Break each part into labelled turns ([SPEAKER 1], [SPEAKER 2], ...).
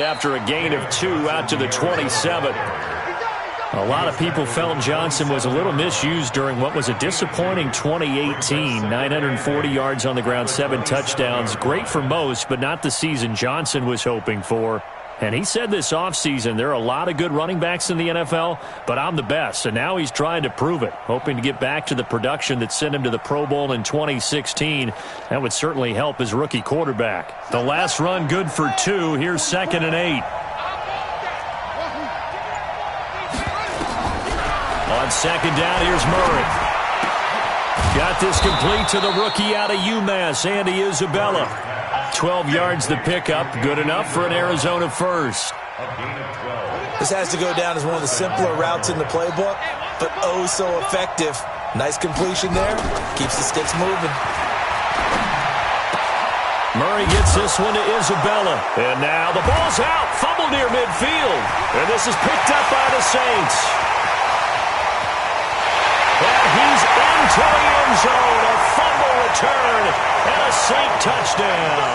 [SPEAKER 1] After a gain of 2 out to the 27. A lot of people felt Johnson was a little misused during what was a disappointing 2018. 940 yards on the ground, 7 touchdowns. Great for most, but not the season Johnson was hoping for. And he said this offseason, there are a lot of good running backs in the NFL, but I'm the best. And now he's trying to prove it, hoping to get back to the production that sent him to the Pro Bowl in 2016. That would certainly help his rookie quarterback. The last run good for 2. Here's 2nd and 8. On 2nd down, here's Murray. Got this complete to the rookie out of UMass, Andy Isabella. 12 yards the pickup, good enough for an Arizona first.
[SPEAKER 2] This has to go down as one of the simpler routes in the playbook, but oh so effective. Nice completion there, keeps the sticks moving.
[SPEAKER 1] Murray gets this one to Isabella, and now the ball's out, fumble near midfield, and this is picked up by the Saints. And he's into the end zone, a fumble return, and a Saint touchdown.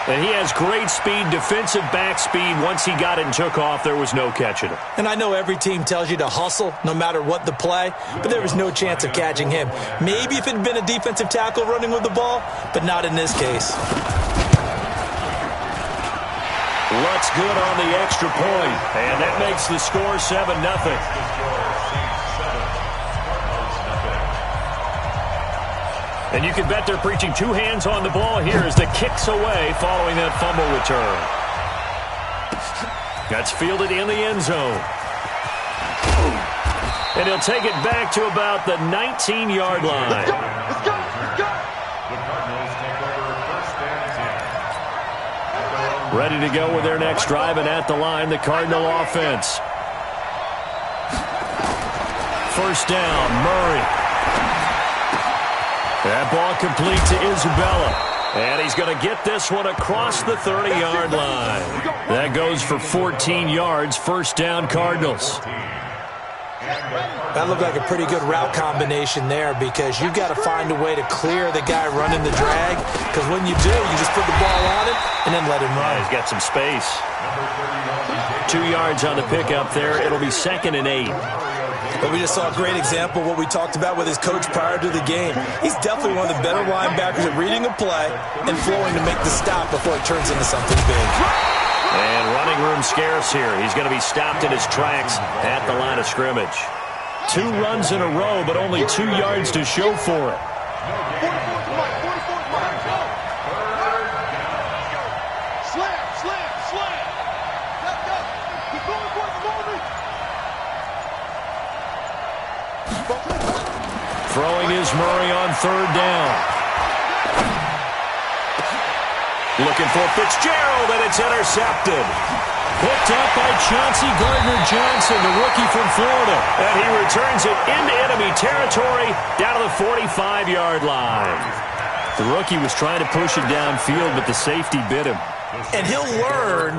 [SPEAKER 1] And he has great speed, defensive back speed. Once he got it and took off, there was no catching him.
[SPEAKER 2] And I know every team tells you to hustle no matter what the play, but there was no chance of catching him. Maybe if it had been a defensive tackle running with the ball, but not in this case.
[SPEAKER 1] Looks good on the extra point, and that makes the score 7-0. And you can bet they're preaching 2 hands on the ball here as the kick's away following that fumble return. That's fielded in the end zone. And he'll take it back to about the 19-yard line.
[SPEAKER 3] Let's go.
[SPEAKER 1] Ready to go with their next drive, and at the line, the Cardinal offense. First down, Murray. That ball complete to Isabella. And he's going to get this one across the 30-yard line. That goes for 14 yards. First down, Cardinals.
[SPEAKER 2] That looked like a pretty good route combination there because you've got to find a way to clear the guy running the drag, because when you do, you just put the ball on him and then let him run.
[SPEAKER 1] Yeah, he's got some space. 2 yards on the pickup there. It'll be 2nd and 8.
[SPEAKER 2] But we just saw a great example of what we talked about with his coach prior to the game. He's definitely one of the better linebackers at reading a play and flowing to make the stop before it turns into something big.
[SPEAKER 1] And running room scarce here. He's going to be stopped in his tracks at the line of scrimmage. 2 runs in a row, but only 2 yards to show for it. Throwing is Murray on 3rd down. Looking for Fitzgerald, and it's intercepted. Picked up by Chauncey Gardner-Johnson, the rookie from Florida. And he returns it into enemy territory down to the 45-yard line. The rookie was trying to push it downfield, but the safety bit him.
[SPEAKER 2] And he'll learn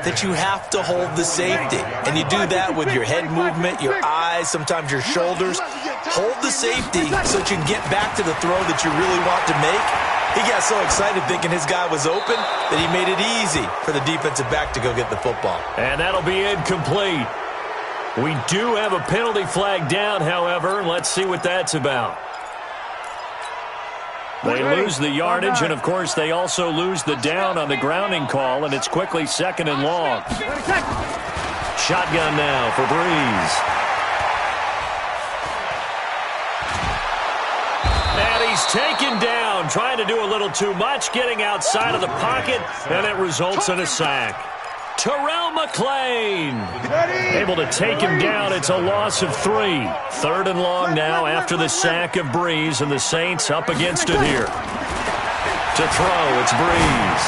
[SPEAKER 2] that you have to hold the safety. And you do that with your head movement, your eyes, sometimes your shoulders. Hold the safety so that you can get back to the throw that you really want to make. He got so excited thinking his guy was open that he made it easy for the defensive back to go get the football.
[SPEAKER 1] And that'll be incomplete. We do have a penalty flag down, however. Let's see what that's about. They lose the yardage, and, of course, they also lose the down on the grounding call, and it's quickly 2nd and long. Shotgun now for Breeze. And he's taken down, trying to do a little too much, getting outside of the pocket, and it results in a sack. Terrell McClain able to take him down. It's a loss of 3. 3rd and long now after the sack of Breeze, and the Saints up against it here. To throw, it's Breeze.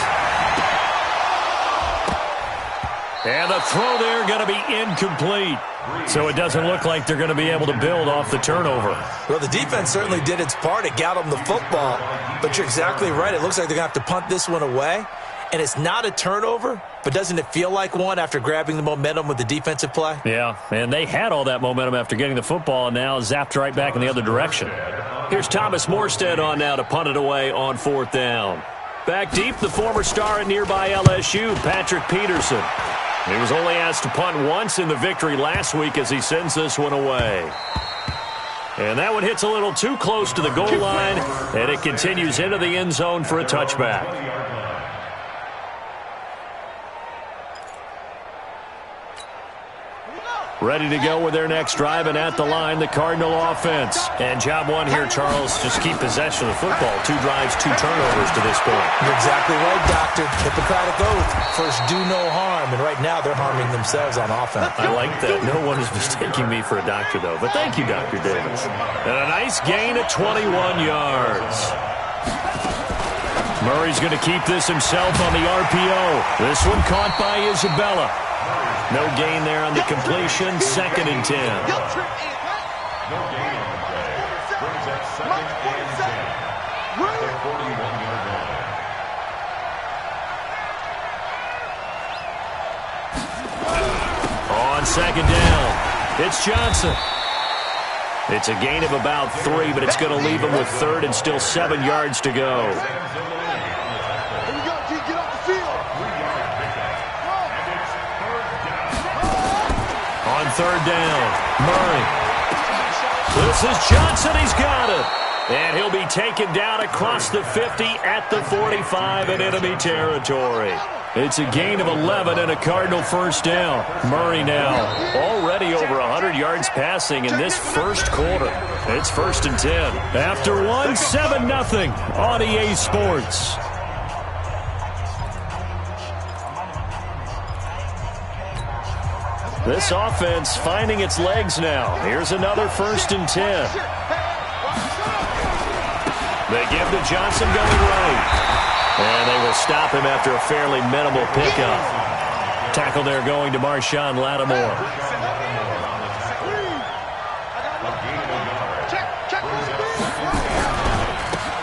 [SPEAKER 1] And the throw there going to be incomplete. So it doesn't look like they're going to be able to build off the turnover.
[SPEAKER 2] Well, the defense certainly did its part. It got them the football. But you're exactly right. It looks like they're going to have to punt this one away. And it's not a turnover, but doesn't it feel like one after grabbing the momentum with the defensive play?
[SPEAKER 1] Yeah, and they had all that momentum after getting the football and now zapped right back in the other direction. Here's Thomas Morstead on now to punt it away on 4th down. Back deep, the former star at nearby LSU, Patrick Peterson. He was only asked to punt once in the victory last week as he sends this one away. And that one hits a little too close to the goal line, and it continues into the end zone for a touchback. Ready to go with their next drive, and at the line, the Cardinal offense. And job one here, Charles, just keep possession of the football. 2 drives, 2 turnovers to this point.
[SPEAKER 2] You're exactly right, Doctor. Hippocratic oath. First, do no harm. And right now, they're harming themselves on offense.
[SPEAKER 1] I like that. No one is mistaking me for a doctor, though. But thank you, Dr. Davis. And a nice gain at 21 yards. Murray's going to keep this himself on the RPO. This one caught by Isabella. No gain there on the completion. 2nd and 10. On 2nd down, it's Johnson. It's a gain of about 3, but it's going to leave him with 3rd and still 7 yards to go. On 3rd down, Murray. This is Johnson. He's got it. And he'll be taken down across the 50 at the 45 in enemy territory. It's a gain of 11 and a Cardinal first down. Murray now already over 100 yards passing in this first quarter. It's 1st and 10. After 1, 7-0 on EA Sports. This offense finding its legs now. Here's another 1st and 10. They give to Johnson going right. And they will stop him after a fairly minimal pickup. Tackle there going to Marshawn Lattimore.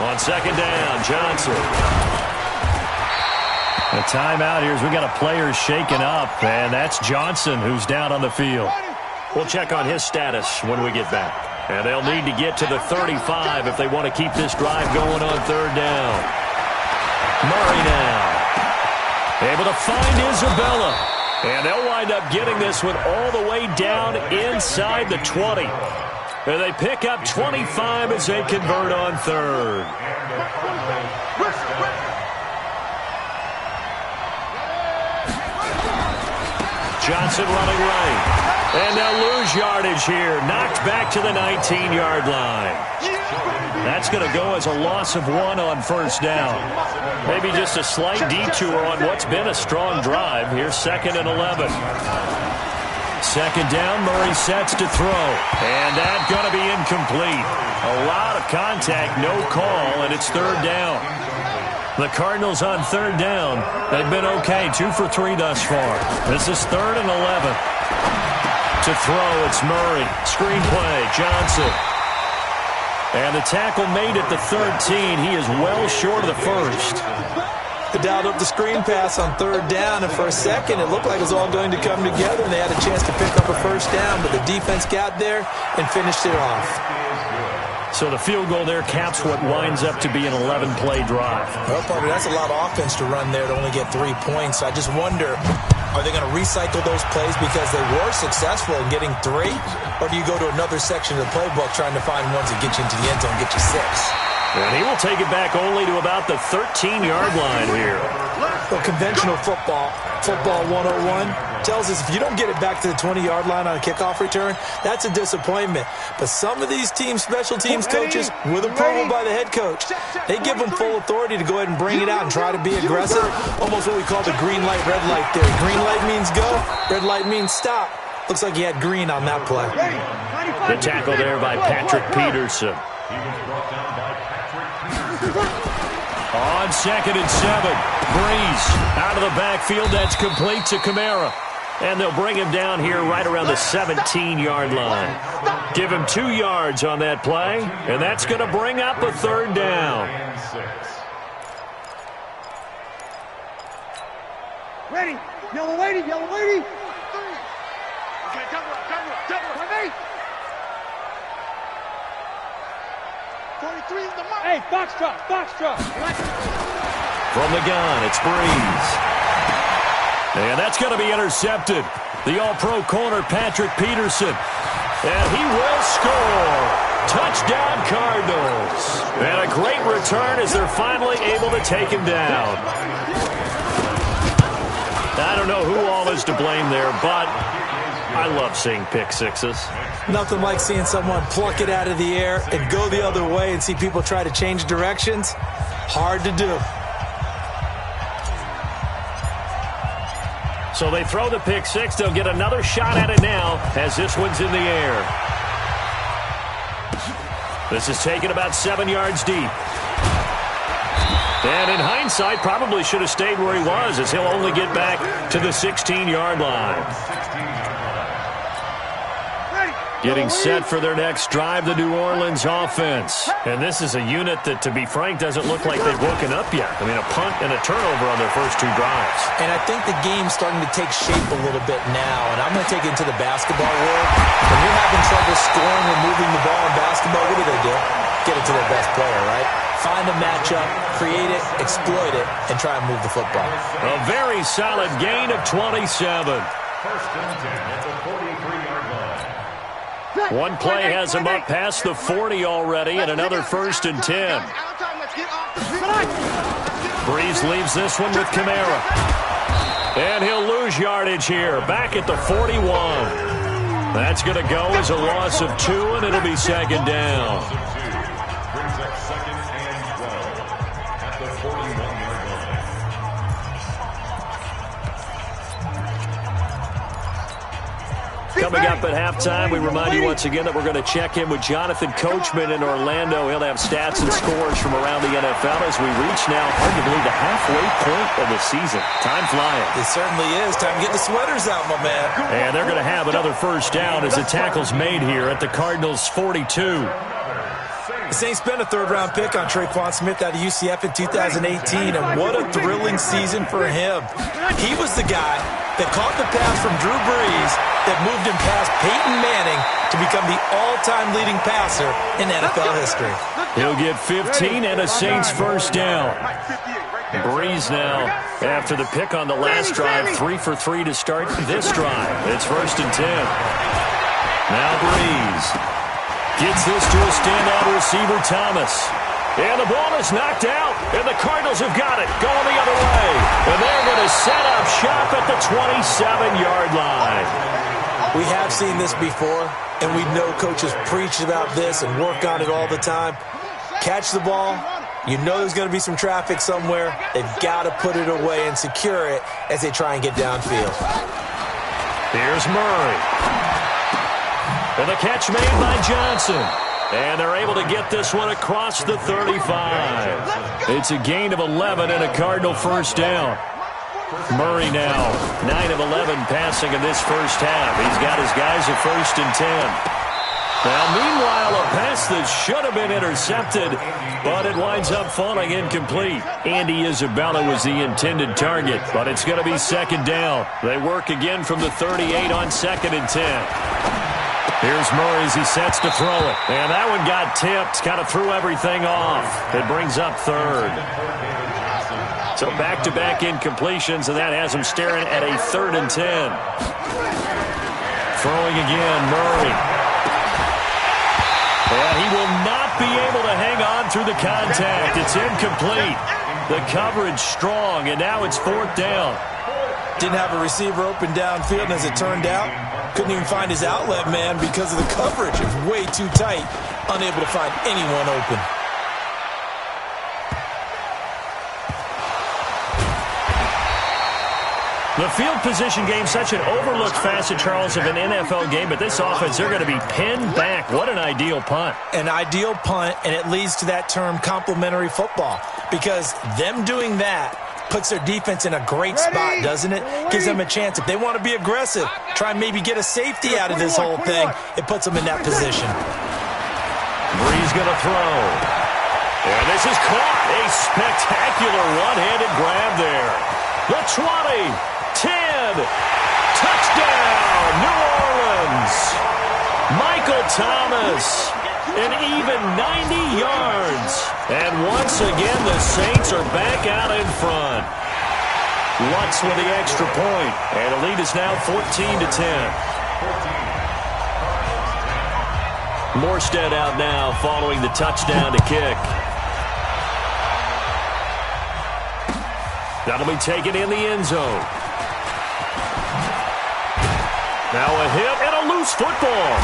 [SPEAKER 1] On 2nd down, Johnson. A timeout here as we got a player shaken up, and that's Johnson who's down on the field. We'll check on his status when we get back. And they'll need to get to the 35 if they want to keep this drive going on 3rd down. Murray now. Able to find Isabella. And they'll wind up getting this one all the way down inside the 20. And they pick up 25 as they convert on 3rd. Johnson running right. And they'll lose yardage here. Knocked back to the 19-yard line. That's going to go as a loss of 1 on 1st down. Maybe just a slight detour on what's been a strong drive. Here's 2nd and 11. 2nd down, Murray sets to throw. And that's going to be incomplete. A lot of contact, no call, and it's 3rd down. The Cardinals on 3rd down. They've been okay, 2 for 3 thus far. This is 3rd and 11. To throw, it's Murray. Screen play, Johnson. And the tackle made at the 13. He is well short of the 1st.
[SPEAKER 2] They dialed up the screen pass on 3rd down, and for a second it looked like it was all going to come together, and they had a chance to pick up a 1st down, but the defense got there and finished it off.
[SPEAKER 1] So the field goal there caps what winds up to be an 11-play drive.
[SPEAKER 2] Well, partner, that's a lot of offense to run there to only get 3 points. I just wonder, are they going to recycle those plays because they were successful in getting 3? Or do you go to another section of the playbook trying to find ones that get you into the end zone and get you 6?
[SPEAKER 1] And he will take it back only to about the 13-yard line here.
[SPEAKER 2] Well, conventional football 101, tells us if you don't get it back to the 20-yard line on a kickoff return, that's a disappointment. But some of these special teams coaches, with approval by the head coach, they give them full authority to go ahead and bring it out and try to be aggressive. Almost what we call the green light, red light theory. Green light means go, red light means stop. Looks like he had green on that play.
[SPEAKER 1] The tackle there by Patrick Peterson. On 2nd and 7, Breeze out of the backfield. That's complete to Kamara. And they'll bring him down here right around the 17-yard line. Give him 2 yards on that play, and that's going to bring up a 3rd down.
[SPEAKER 3] Ready, yellow lady, yellow lady. Okay, double up. 43 is the mark. Hey, box drop.
[SPEAKER 1] From the gun, it's Breeze. And that's going to be intercepted. The all-pro corner, Patrick Peterson. And he will score. Touchdown, Cardinals. And a great return as they're finally able to take him down. I don't know who all is to blame there, but I love seeing pick sixes.
[SPEAKER 2] Nothing like seeing someone pluck it out of the air and go the other way and see people try to change directions. Hard to do.
[SPEAKER 1] So they throw the pick six. They'll get another shot at it now as this one's in the air. This is taken about 7 yards deep. And in hindsight, probably should have stayed where he was, as he'll only get back to the 16-yard line. Getting set for their next drive, the New Orleans offense. And this is a unit that, to be frank, doesn't look like they've woken up yet. I mean, a punt and a turnover on their first 2 drives.
[SPEAKER 2] And I think the game's starting to take shape a little bit now. And I'm going to take it into the basketball world. When you're having trouble scoring or moving the ball in basketball, what do? Get it to their best player, right? Find a matchup, create it, exploit it, and try and move the football.
[SPEAKER 1] A very solid gain of 27.
[SPEAKER 4] First and 10 at the 43-yard line.
[SPEAKER 1] One play has him up past the 40 already, and another first and 10. Breeze leaves this one with Kamara. And he'll lose yardage here, back at the 41. That's going to go as a loss of 2, and it'll be second down.
[SPEAKER 4] Brings up second and 12 at the 41-yard line.
[SPEAKER 1] Coming up at halftime, we remind you once again that we're going to check in with Jonathan Coachman in Orlando. He'll have stats and scores from around the NFL as we reach now, hard to believe, the halfway point of the season. Time flying.
[SPEAKER 2] It certainly is. Time to get the sweaters out, my man.
[SPEAKER 1] And they're going to have another first down as the tackle's made here at the Cardinals' 42.
[SPEAKER 2] The Saints spent a third-round pick on Tre'Quan Smith out of UCF in 2018, and what a thrilling season for him. He was the guy that caught the pass from Drew Brees that moved him past Peyton Manning to become the all-time leading passer in NFL history.
[SPEAKER 1] He'll get 15 and a Saints first down. Breeze now, after the pick on the last drive, 3 for 3 to start this drive. It's first and 10. Now Breeze gets this to a standout receiver, Thomas. And the ball is knocked out, and the Cardinals have got it, going the other way. And they're going to set up shop at the 27-yard line.
[SPEAKER 2] We have seen this before, and we know coaches preach about this and work on it all the time. Catch the ball. You know there's going to be some traffic somewhere. They've got to put it away and secure it as they try and get downfield.
[SPEAKER 1] Here's Murray. And the catch made by Johnson. And they're able to get this one across the 35. It's a gain of 11 and a Cardinal first down. Murray now, 9 of 11 passing in this first half. He's got his guys at first and 10. Now, meanwhile, a pass that should have been intercepted, but it winds up falling incomplete. Andy Isabella was the intended target, but it's going to be second down. They work again from the 38 on second and 10. Here's Murray as he sets to throw it. And that one got tipped, kind of threw everything off. It brings up third. So back-to-back incompletions, and that has him staring at a 3rd and 10. Throwing again, Murray. And he will not be able to hang on through the contact. It's incomplete. The coverage strong, and now it's 4th down.
[SPEAKER 2] Didn't have a receiver open downfield, and as it turned out, couldn't even find his outlet man because of the coverage. It was way too tight, unable to find anyone open.
[SPEAKER 1] The field position game, such an overlooked facet, Charles, of an NFL game, but this offense, they're going to be pinned back. What an ideal punt.
[SPEAKER 2] An ideal punt, and it leads to that term complementary football, because them doing that puts their defense in a great spot, doesn't it? Gives them a chance. If they want to be aggressive, try and maybe get a safety out of this whole thing, it puts them in that position.
[SPEAKER 1] Breeze going to throw. And this is caught. A spectacular one-handed grab there. The 20, 10, touchdown, New Orleans. Michael Thomas An even 90 yards. And once again, the Saints are back out in front. Lutz with the extra point. And the lead is now 14-10. Morstead out now following the touchdown to kick. That'll be taken in the end zone. Now a hit and a loose football.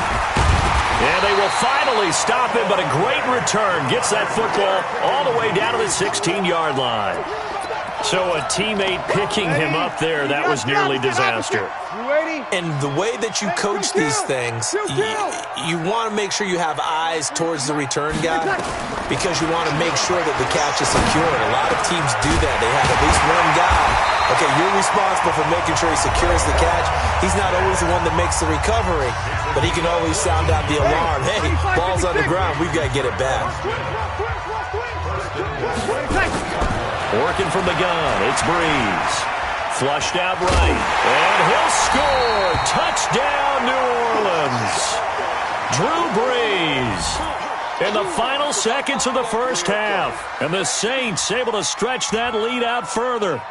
[SPEAKER 1] And they will finally stop him, but a great return. Gets that football all the way down to the 16-yard line. So a teammate picking him up there, that was nearly disaster.
[SPEAKER 2] And the way that you coach these things, you want to make sure you have eyes towards the return guy because you want to make sure that the catch is secured. A lot of teams do that. They have at least one guy. Okay, you're responsible for making sure he secures the catch. He's not always the one that makes the recovery, but he can always sound out the alarm. Hey, ball's on the ground. We've got to get it back.
[SPEAKER 1] Working from the gun, it's Breeze. Flushed out right, and he'll score. Touchdown, New Orleans. Drew Brees in the final seconds of the first half. And the Saints able to stretch that lead out further.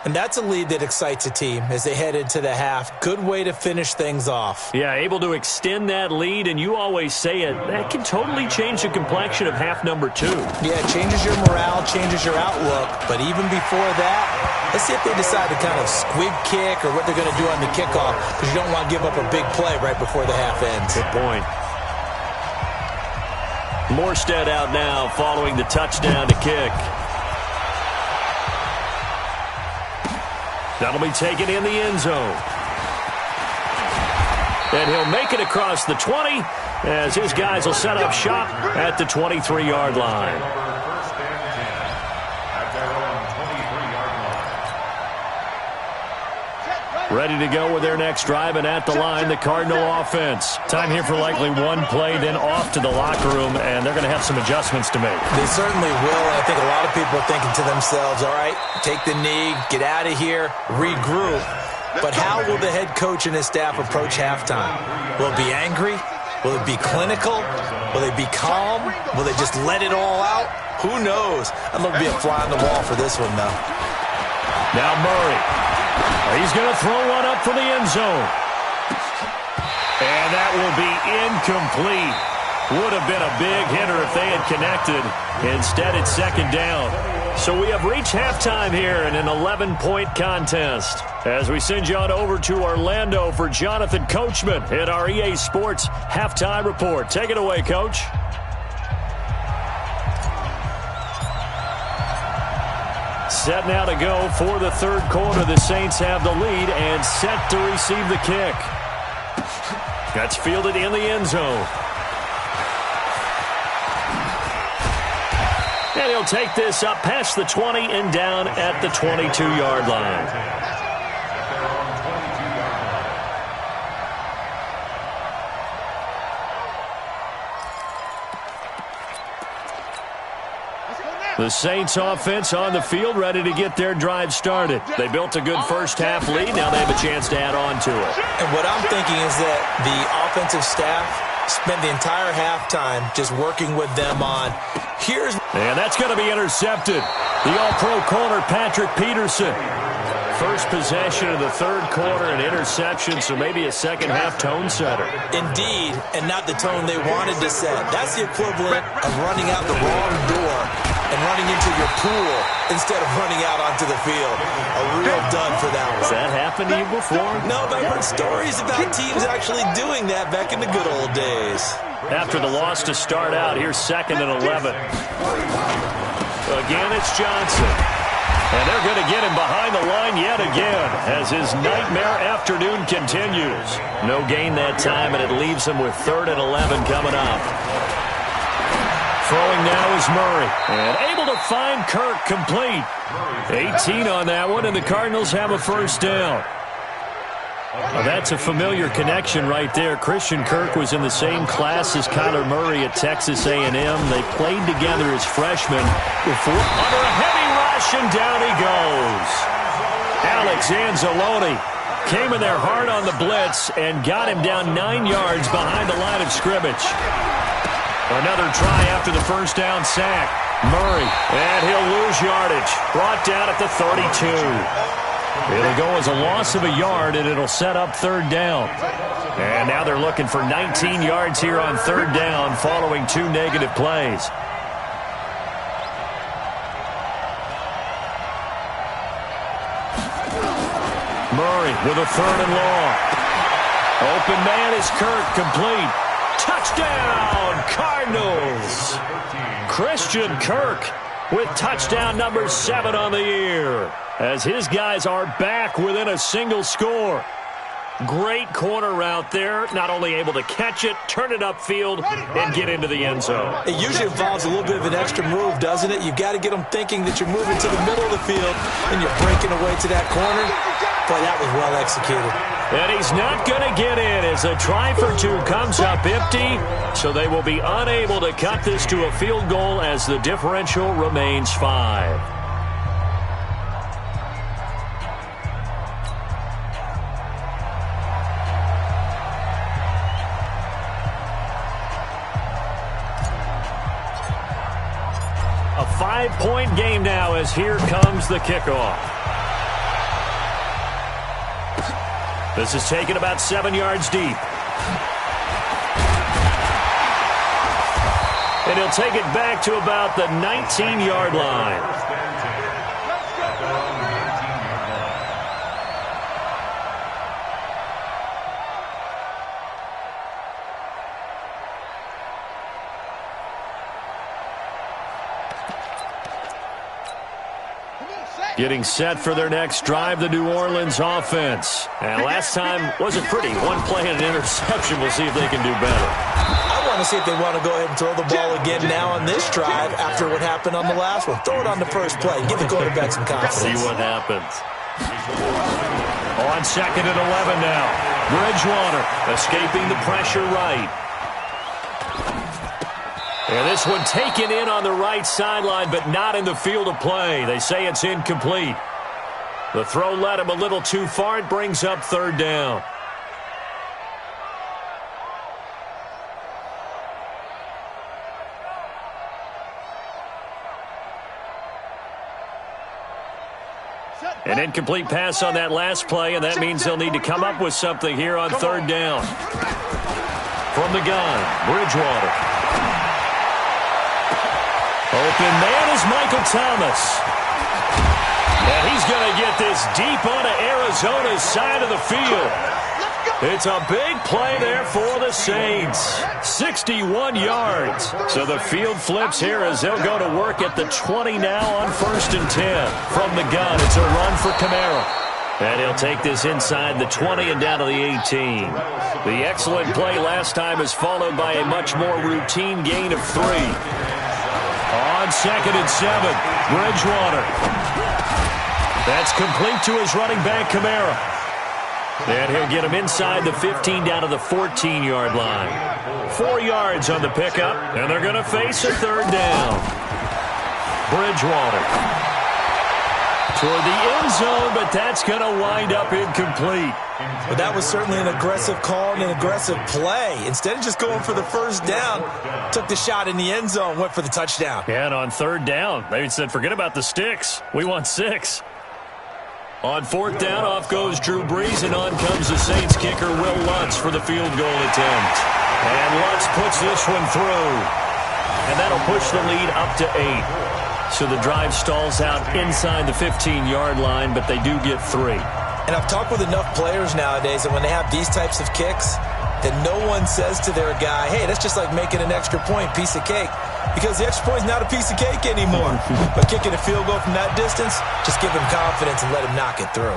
[SPEAKER 2] And that's a lead that excites a team as they head into the half. Good way to finish things off.
[SPEAKER 1] Yeah, able to extend that lead, and you always say it, that can totally change the complexion of half number 2.
[SPEAKER 2] Yeah, it changes your morale, changes your outlook. But even before that, let's see if they decide to kind of squib kick or what they're going to do on the kickoff, because you don't want to give up a big play right before the half ends.
[SPEAKER 1] Good point. Morstead out now following the touchdown to kick. That'll be taken in the end zone. And he'll make it across the 20 as his guys will set up shop at the 23-yard line. Ready to go with their next drive, and at the line, the Cardinal offense. Time here for likely one play, then off to the locker room, and they're going to have some adjustments to make.
[SPEAKER 2] They certainly will. I think a lot of people are thinking to themselves, all right, take the knee, get out of here, regroup. But how will the head coach and his staff approach halftime? Will it be angry? Will it be clinical? Will they be calm? Will they just let it all out? Who knows? I'd love to be a fly on the wall for this one, though.
[SPEAKER 1] Now Murray. He's going to throw one up for the end zone. And that will be incomplete. Would have been a big hitter if they had connected. Instead, it's second down. So we have reached halftime here in an 11-point contest. As we send you on over to Orlando for Jonathan Coachman at our EA Sports Halftime Report. Take it away, Coach. Set now to go for the third quarter. The Saints have the lead and set to receive the kick. That's fielded in the end zone. And he'll take this up past the 20 and down at the 22-yard line. The Saints offense on the field, ready to get their drive started. They built a good first half lead. Now they have a chance to add on to it.
[SPEAKER 2] And what I'm thinking is that the offensive staff spent the entire halftime just working with them on
[SPEAKER 1] And that's going to be intercepted. The all-pro corner, Patrick Peterson. First possession of the third quarter, an interception, so maybe a second-half tone setter.
[SPEAKER 2] Indeed, and not the tone they wanted to set. That's the equivalent of running out the wrong door and running into your pool instead of running out onto the field. A real dud for that one.
[SPEAKER 1] Has that happened to you before?
[SPEAKER 2] No, but I've heard stories about teams actually doing that back in the good old days.
[SPEAKER 1] After the loss to start out, here's 2nd and 11. Again, it's Johnson. And they're going to get him behind the line yet again as his nightmare afternoon continues. No gain that time, and it leaves him with 3rd and 11 coming up. Throwing now is Murray, and able to find Kirk complete. 18 on that one, and the Cardinals have a first down. Well, that's a familiar connection right there. Christian Kirk was in the same class as Kyler Murray at Texas A&M. They played together as freshmen before under a heavy rush, and down he goes. Alex Anzalone came in there hard on the blitz and got him down 9 yards behind the line of scrimmage. Another try after the first down sack. Murray, and he'll lose yardage. Brought down at the 32. It'll go as a loss of a yard, and it'll set up third down. And now they're looking for 19 yards here on third down following 2 negative plays. Murray with a third and long. Open man is Kirk, complete. Touchdown, Cardinals. Christian Kirk with touchdown number 7 on the year, as his guys are back within a single score. Great corner route there, not only able to catch it, turn it upfield, and get into the end zone.
[SPEAKER 2] It usually involves a little bit of an extra move, doesn't it? You've got to get them thinking that you're moving to the middle of the field and you're breaking away to that corner. Boy, that was well executed.
[SPEAKER 1] And he's not going to get in as a try for 2 comes up empty, so they will be unable to cut this to a field goal as the differential remains 5. A 5-point game now as here comes the kickoff. This is taken about 7 yards deep. And he'll take it back to about the 19-yard line. Getting set for their next drive, the New Orleans offense. And last time wasn't pretty. 1 play and an interception. We'll see if they can do better.
[SPEAKER 2] I want to see if they want to go ahead and throw the ball again now on this drive after what happened on the last one. Throw it on the first play. Give the quarterback some confidence.
[SPEAKER 1] See what happens. On 2nd and 11 now. Bridgewater escaping the pressure right. And this one taken in on the right sideline, but not in the field of play. They say it's incomplete. The throw led him a little too far. It brings up third down. An incomplete pass on that last play, and that means they'll need to come up with something here on third down. From the gun, Bridgewater. Open man is Michael Thomas. And he's going to get this deep onto Arizona's side of the field. It's a big play there for the Saints. 61 yards. So the field flips here as they'll go to work at the 20 now on 1st and 10. From the gun, it's a run for Kamara. And he'll take this inside the 20 and down to the 18. The excellent play last time is followed by a much more routine gain of 3. On 2nd and 7, Bridgewater. That's complete to his running back, Kamara. And he'll get him inside the 15 down to the 14-yard line. 4 yards on the pickup, and they're going to face a third down. Bridgewater toward the end zone, but that's going to wind up incomplete.
[SPEAKER 2] But that was certainly an aggressive call and an aggressive play. Instead of just going for the first down, took the shot in the end zone, went for the touchdown.
[SPEAKER 1] Yeah, and on third down, they said, forget about the sticks. We want 6. On 4th down, off goes Drew Brees, and on comes the Saints kicker, Will Lutz, for the field goal attempt. And Lutz puts this one through. And that'll push the lead up to 8. So the drive stalls out inside the 15-yard line, but they do get 3.
[SPEAKER 2] And I've talked with enough players nowadays that when they have these types of kicks, that no one says to their guy, hey, that's just like making an extra point, piece of cake. Because the extra point is not a piece of cake anymore. But kicking a field goal from that distance, just give him confidence and let him knock it through.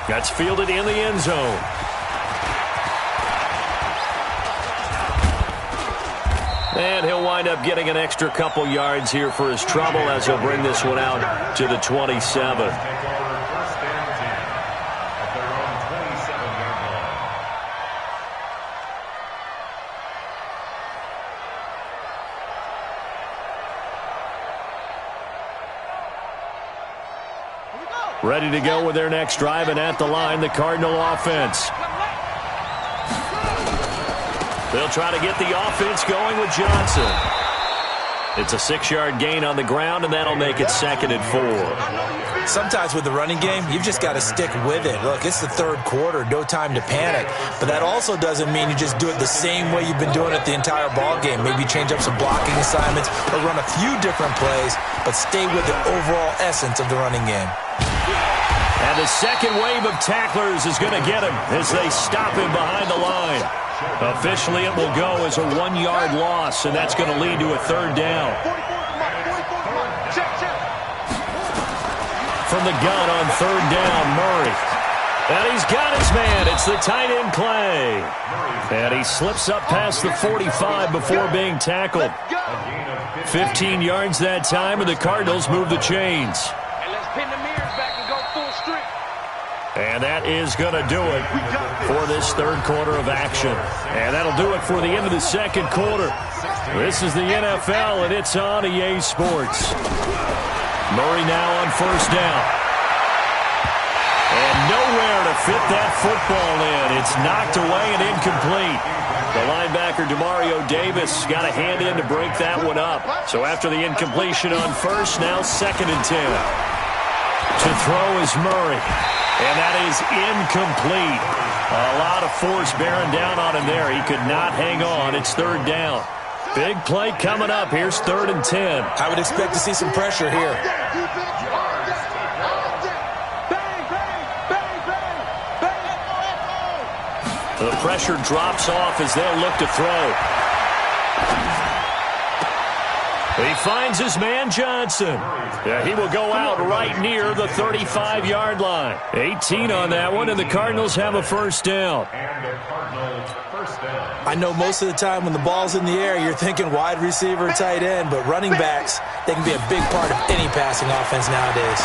[SPEAKER 1] That's fielded in the end zone. And he'll wind up getting an extra couple yards here for his trouble as he'll bring this one out to the 27. Ready to go with their next drive, and at the line, the Cardinal offense. They'll try to get the offense going with Johnson. It's a 6-yard gain on the ground, and that'll make it 2nd and 4.
[SPEAKER 2] Sometimes with the running game, you've just got to stick with it. Look, it's the third quarter, no time to panic. But that also doesn't mean you just do it the same way you've been doing it the entire ball game. Maybe change up some blocking assignments or run a few different plays, but stay with the overall essence of the running game.
[SPEAKER 1] And the second wave of tacklers is going to get him as they stop him behind the line. Officially, it will go as a 1-yard loss, and that's going to lead to a 3rd down. From the gun on 3rd down, Murray. And he's got his man. It's the tight end, Clay. And he slips up past the 45 before being tackled. 15 yards that time, and the Cardinals move the chains. And that is going to do it for this third quarter of action. And that'll do it for the end of the second quarter. This is the NFL, and it's on EA Sports. Murray now on 1st down. And nowhere to fit that football in. It's knocked away and incomplete. The linebacker, Demario Davis, got a hand in to break that one up. So after the incompletion on 1st, now 2nd and 10. To throw is Murray. And that is incomplete. A lot of force bearing down on him there. He could not hang on. It's 3rd down. Big play coming up. Here's 3rd and 10.
[SPEAKER 2] I would expect to see some pressure here.
[SPEAKER 1] The pressure drops off as they'll look to throw. He finds his man, Johnson. Yeah, he will go out right near the 35-yard line. 18 on that one, and the Cardinals have a 1st down.
[SPEAKER 2] I know most of the time when the ball's in the air, you're thinking wide receiver, tight end, but running backs, they can be a big part of any passing offense nowadays.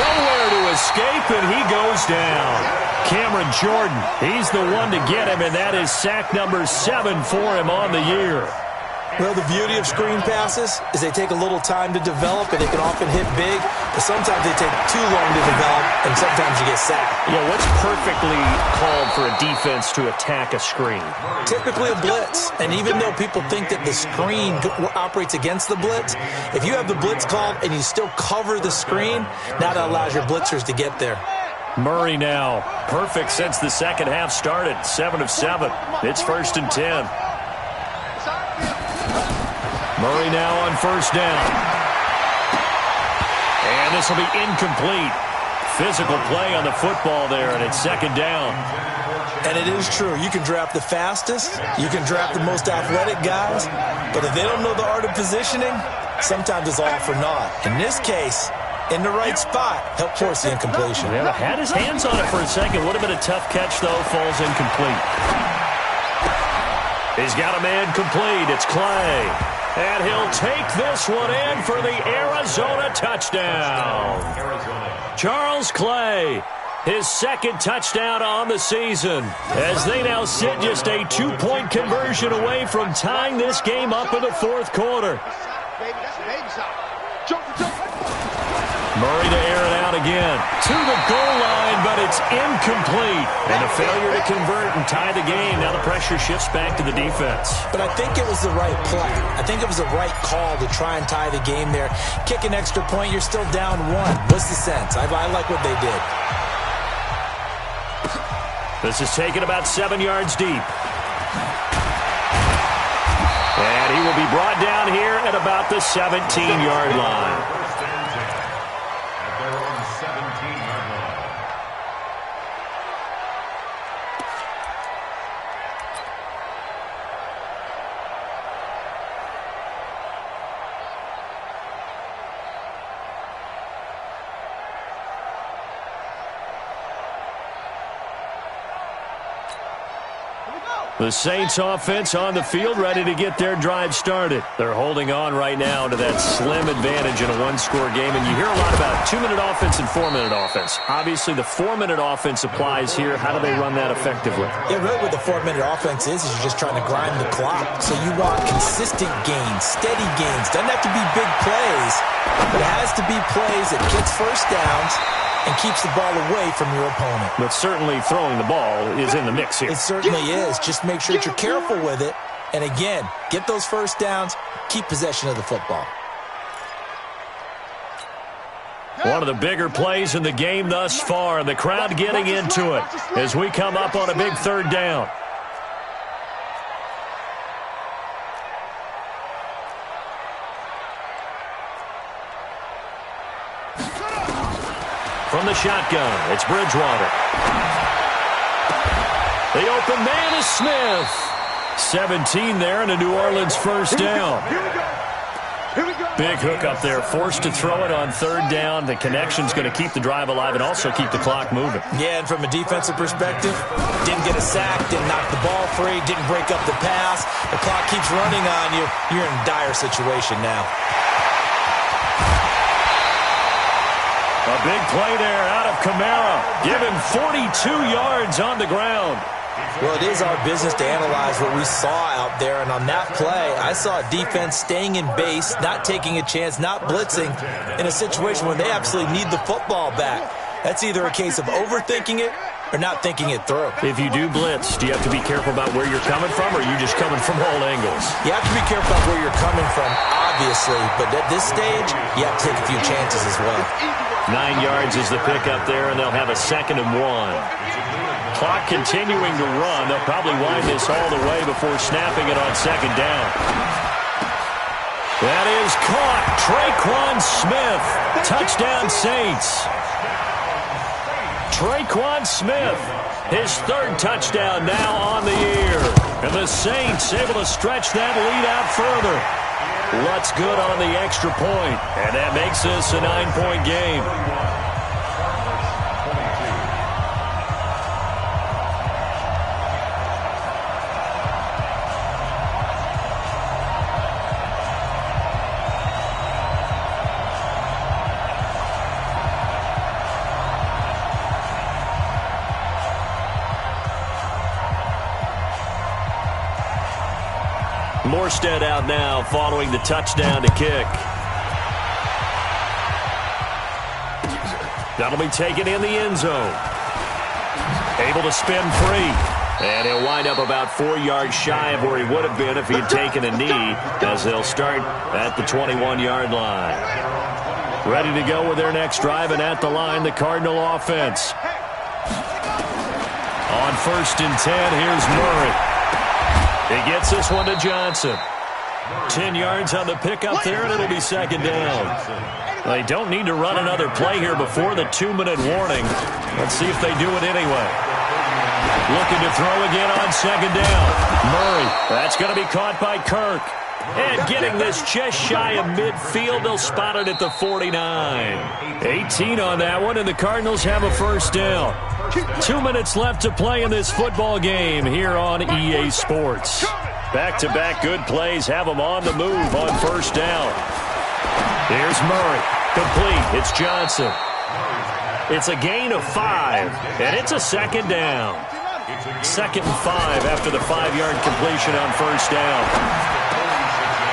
[SPEAKER 1] Nowhere to escape, and he goes down. Cameron Jordan, he's the one to get him, and that is sack number 7 for him on the year.
[SPEAKER 2] Well, the beauty of screen passes is they take a little time to develop, and they can often hit big, but sometimes they take too long to develop, and sometimes you get sacked.
[SPEAKER 1] Yeah, what's perfectly called for a defense to attack a screen?
[SPEAKER 2] Typically a blitz, and even though people think that the screen operates against the blitz, if you have the blitz called and you still cover the screen, now that allows your blitzers to get there.
[SPEAKER 1] Murray now, perfect since the second half started, 7 of 7. It's 1st and 10. Murray now on 1st down. And this will be incomplete. Physical play on the football there, and it's 2nd down.
[SPEAKER 2] And it is true. You can draft the fastest. You can draft the most athletic guys. But if they don't know the art of positioning, sometimes it's all for naught. In this case, in the right spot, help force the incompletion.
[SPEAKER 1] Yeah, had his hands on it for a second. Would have been a tough catch, though. Falls incomplete. He's got a man complete. It's Clay. And he'll take this one in for the Arizona touchdown. Charles Clay, his 2nd touchdown on the season, as they now sit just a 2-point conversion away from tying this game up in the 4th quarter. Murray to air it out again. To the goal line, but it's incomplete. And a failure to convert and tie the game. Now the pressure shifts back to the defense.
[SPEAKER 2] But I think it was the right play. I think it was the right call to try and tie the game there. Kick an extra point, you're still down 1. What's the sense? I like what they did.
[SPEAKER 1] This is taken about 7 yards deep. And he will be brought down here at about the 17-yard line. The Saints offense on the field, ready to get their drive started. They're holding on right now to that slim advantage in a one-score game. And you hear a lot about 2-minute offense and 4-minute offense. Obviously, the 4-minute offense applies here. How do they run that effectively?
[SPEAKER 2] Yeah, really what the 4-minute offense is you're just trying to grind the clock. So you want consistent gains, steady gains. Doesn't have to be big plays, but it has to be plays that gets first downs and keeps the ball away from your opponent.
[SPEAKER 1] But certainly throwing the ball is in the mix here.
[SPEAKER 2] It certainly is. Just make sure that you're careful with it. And again, get those first downs, keep possession of the football.
[SPEAKER 1] One of the bigger plays in the game thus far, and the crowd getting into it as we come up on a big third down. From the shotgun, it's Bridgewater. The open man is Smith. 17 there and a New Orleans first down. Big hook up there, forced to throw it on third down. The connection's going to keep the drive alive and also keep the clock moving.
[SPEAKER 2] Yeah, and from a defensive perspective, didn't get a sack, didn't knock the ball free, didn't break up the pass. The clock keeps running on you. You're in a dire situation now.
[SPEAKER 1] A big play there out of Kamara, given 42 yards on the ground.
[SPEAKER 2] Well, it is our business to analyze what we saw out there, and on that play, I saw a defense staying in base, not taking a chance, not blitzing, in a situation where they absolutely need the football back. That's either a case of overthinking it or not thinking it through.
[SPEAKER 1] If you do blitz, do you have to be careful about where you're coming from, or are you just coming from all angles?
[SPEAKER 2] You have to be careful about where you're coming from, obviously, but at this stage, you have to take a few chances as well.
[SPEAKER 1] 9 yards is the pickup there, and they'll have a 2nd and 1. Clock continuing to run. They'll probably wind this all the way before snapping it on 2nd down. That is caught. Traquan Smith. Touchdown Saints. Traquan Smith, his 3rd touchdown now on the year. And the Saints able to stretch that lead out further. Lutz good on the extra point, and that makes this a 9-point game. Morstead out now following the touchdown to kick. That'll be taken in the end zone. Able to spin free. And he'll wind up about 4 yards shy of where he would have been if he had taken a knee, as they'll start at the 21-yard line. Ready to go with their next drive, and at the line, the Cardinal offense. On 1st and 10, here's Murray. He gets this one to Johnson. 10 yards on the pickup there, and it'll be 2nd down. They don't need to run another play here before the 2-minute warning. Let's see if they do it anyway. Looking to throw again on 2nd down. Murray, that's going to be caught by Kirk. And getting this just shy of midfield, they'll spot it at the 49. 18 on that one, and the Cardinals have a first down. 2 minutes left to play in this football game here on EA Sports. Back-to-back good plays have them on the move on first down. Here's Murray. Complete. It's Johnson. It's a gain of 5, and it's a 2nd down. 2nd and 5 after the 5-yard completion on first down.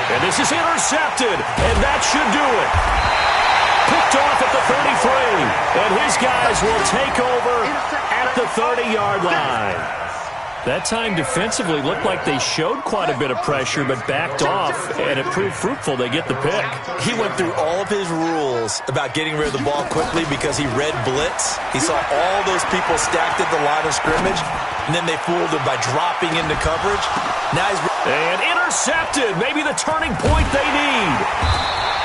[SPEAKER 1] And this is intercepted, and that should do it. Picked off at the 33, and his guys will take over at the 30-yard line. That time defensively looked like they showed quite a bit of pressure, but backed off, and it proved fruitful. They get the pick.
[SPEAKER 2] He went through all of his rules about getting rid of the ball quickly because he read blitz. He saw all those people stacked at the line of scrimmage, and then they fooled him by dropping into coverage. Now he's...
[SPEAKER 1] And intercepted. Maybe the turning point they need.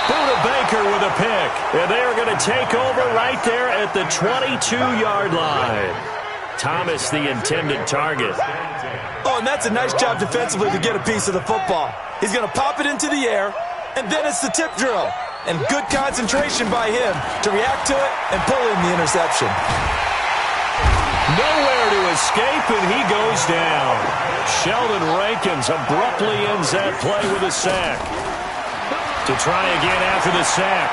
[SPEAKER 1] Buda Baker with a pick. And they are going to take over right there at the 22-yard line. Thomas, the intended target.
[SPEAKER 2] Oh, and that's a nice job defensively to get a piece of the football. He's going to pop it into the air, and then it's the tip drill. And good concentration by him to react to it and pull in the interception.
[SPEAKER 1] Nowhere to escape, and he goes down. Sheldon Rankins abruptly ends that play with a sack. To try again after the sack.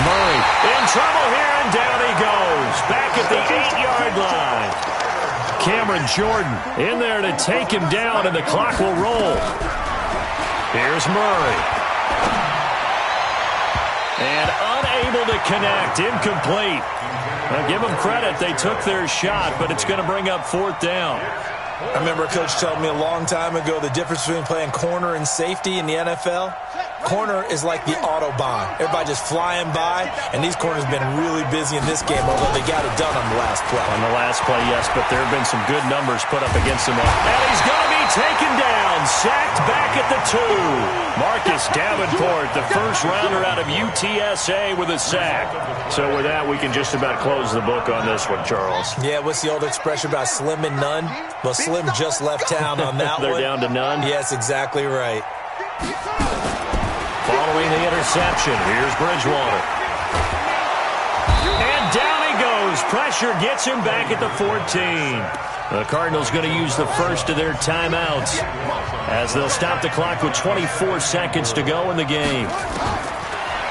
[SPEAKER 1] Murray in trouble here, and down he goes. Back at the 8-yard line. Cameron Jordan in there to take him down, and the clock will roll. Here's Murray. And unable to connect. Incomplete. Well, give them credit. They took their shot, but it's going to bring up 4th down.
[SPEAKER 2] I remember a coach told me a long time ago the difference between playing corner and safety in the NFL. Corner is like the Autobahn. Everybody just flying by, and these corners have been really busy in this game, although they got it done on the last play.
[SPEAKER 1] On the last play, yes, but there have been some good numbers put up against him. And he's going to be taken down, sacked back at the 2. Marcus Davenport, the first rounder out of UTSA with a sack. So with that, we can just about close the book on this one, Charles.
[SPEAKER 2] Yeah, what's the old expression about slim and none? Well, Slim just left town on that
[SPEAKER 1] They're
[SPEAKER 2] one.
[SPEAKER 1] down to none?
[SPEAKER 2] Yes, exactly right.
[SPEAKER 1] Following the interception, here's Bridgewater. And down he goes. Pressure gets him back at the 14. The Cardinals going to use the first of their timeouts as they'll stop the clock with 24 seconds to go in the game.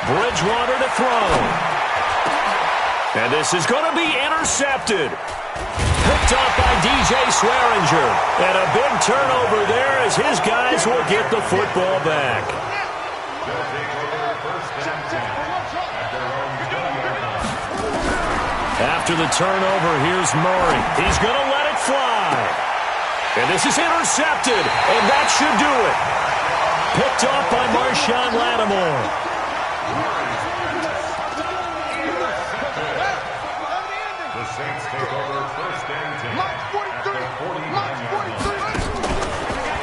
[SPEAKER 1] Bridgewater to throw. And this is going to be intercepted. Picked off by DJ Swearinger. And a big turnover there as his guys will get the football back. After the turnover, here's Murray. He's going to let it fly. And this is intercepted, and that should do it. Picked off by Marshawn Lattimore.
[SPEAKER 4] The Saints take over 1st and 10 at the 49-yard line.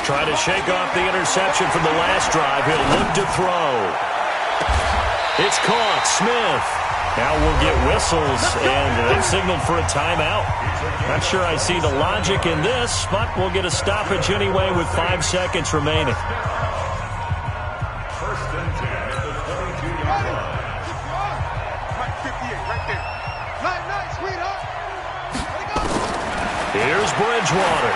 [SPEAKER 1] Trying to shake off the interception from the last drive. He'll look to throw. It's caught. Smith. Now we'll get whistles, and they've signaled for a timeout. Not sure I see the logic in this, but we'll get a stoppage anyway with 5 seconds remaining.
[SPEAKER 4] 1st and 10 at the 22-yard line.
[SPEAKER 1] Here's Bridgewater.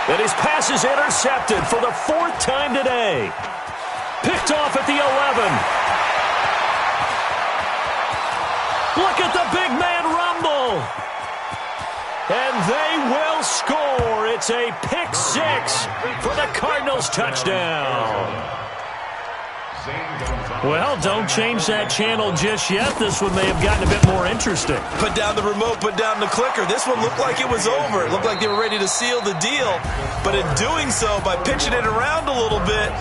[SPEAKER 1] And his pass is intercepted for the 4th time today. Picked off at the 11. Look at the big man rumble. And they will score. It's a pick 6 for the Cardinals touchdown. Well, don't change that channel just yet. This one may have gotten a bit more interesting.
[SPEAKER 2] Put down the remote, put down the clicker. This one looked like it was over. It looked like they were ready to seal the deal. But in doing so, by pitching it around a little bit,